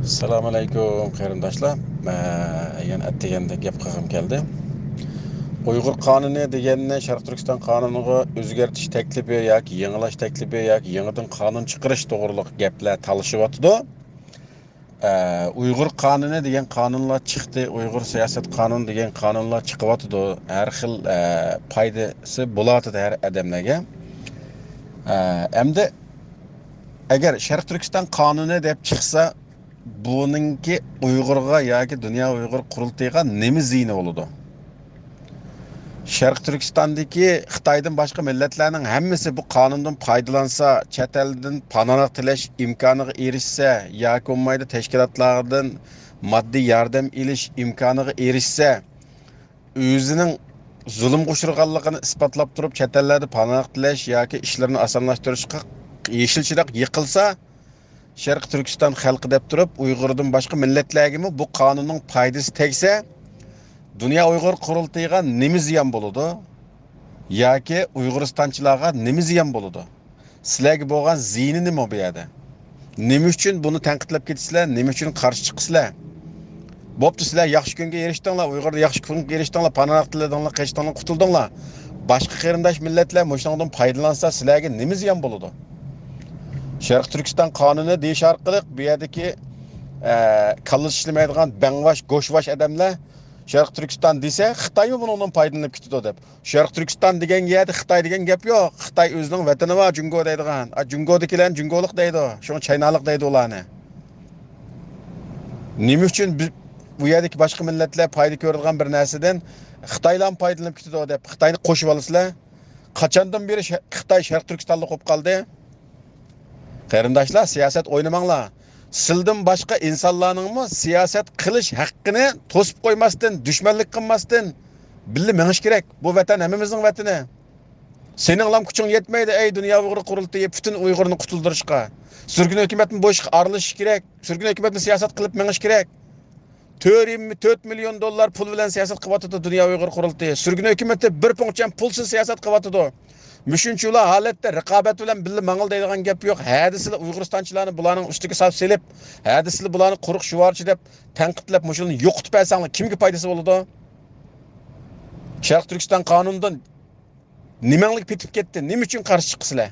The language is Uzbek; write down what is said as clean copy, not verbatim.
Assalomu alaykum qarindoshlar. Yana atdeganda gap qilgim keldi. Uyg'ur qonuni deganni Sharq Turkiston qonuniga o'zgartish taklifi yoki yangilash taklifi yoki yangidan qonun chiqarish to'g'riliq gaplar talashyapti. Uyg'ur qonuni degan qonunlar chiqdi, Uyg'ur siyosat qonuni degan qonunlar chiqyapti. Har xil foydasi bo'ladi har odamlarga. Endi agar Sharq Turkiston qonuni deb chiqsa, buningki Uyg'urga yoki dunyo Uyg'ur qurultiyiga nima ziyni bo'ladi? Sharq Turkistondagi Xitoydan boshqa millatlarning hammasi bu qonundan foydalansa, chet eldan panoh tilash imkoniga erishsa yoki bo'lmaydi tashkilotlardan moddiy yordam olish imkoniga erishsa, o'zining zulm uchirganligini isbotlab turib chet ellarda panoh tilash yoki ishlarni osonlashtirishga yeshil chiroq yiqilsa, Sharq Turkiston xalqi deb turib, Uyg'urdan boshqa millatlarga bu qonunning foydasi tegsa, dunyo Uyg'ur qurultiyiga nima ziyon bo'ladi? Yoki Uyg'uristonchilarga nima ziyon bo'ladi? Sizlarga bo'lgan ziyni nima bu yerda? Nima uchun buni tanqidlab ketisizlar? Nima uchun qarshi chiqisizlar? Bo'pti, sizlar yaxshi kunga erishdinglar, Uyg'urda yaxshi kunga erishdinglar, panoh tiladinglar, qechdinglar, qutuldinglar. Boshqa qarindosh millatlar mushundan foydalansa, sizlarga nima ziyon bo'ladi? Sharq Turkiston qonuni deyish orqali bu yerdagi kallasi ishlamaydigan bangvash, go'shvash odamlar Sharq Turkiston desa, Xitoymi bundan foydalanib ketadi deb. Sharq Turkiston degan yerda Xitoy degan gap yo'q. Xitoy o'zining vatani bor, Jungo deydigan. Jungodagilar Jungolik deydi, shuni Chaynalik deydi ularni. Nima uchun bu yerdagi boshqa millatlar foyda ko'radigan bir narsadan Xitoylar foydalanib ketadi deb Xitoyni qo'shib olasizlar? Qachondan beri Xitoy Sharq Turkistonda qo'yib qoldi? Qarindoshlar, siyosat o'ynamanglar. Sizdan boshqa insonlarningmi siyosat qilish haqqini to'sib qo'ymasdan, dushmanlik qilmasdan birga menish kerak. Bu vatan hammamizning vatani. Sening lam kuching yetmaydi ey dunyo Uyg'ur qurultiyi butun Uyg'urni qutuldirishga. Surgun hukumatning bo'shqa arilishi kerak. Surgun hukumatning siyosat qilib menish kerak. 4 milyon dollar pul bilan siyosat qilyapti dunyo Uyg'ur qurultiyi. Surgun hukumati bir puncham pulsiz siyosat qilyapti. Müşünçüler halette raqobat bilan birga mang'il deydigan gap yo'q. Hadislar Uyg'uristonchilarni bularning ustiga solib selib, hadislar bularni quruq shuvorchi deb tanqidlab, mushuni yo'qitib bersanglar, kimga foydasi bo'ladi? Sharq Turkiston qonunidan nimanglik petib ketdi? Nima uchun qarshi chiqsizlar?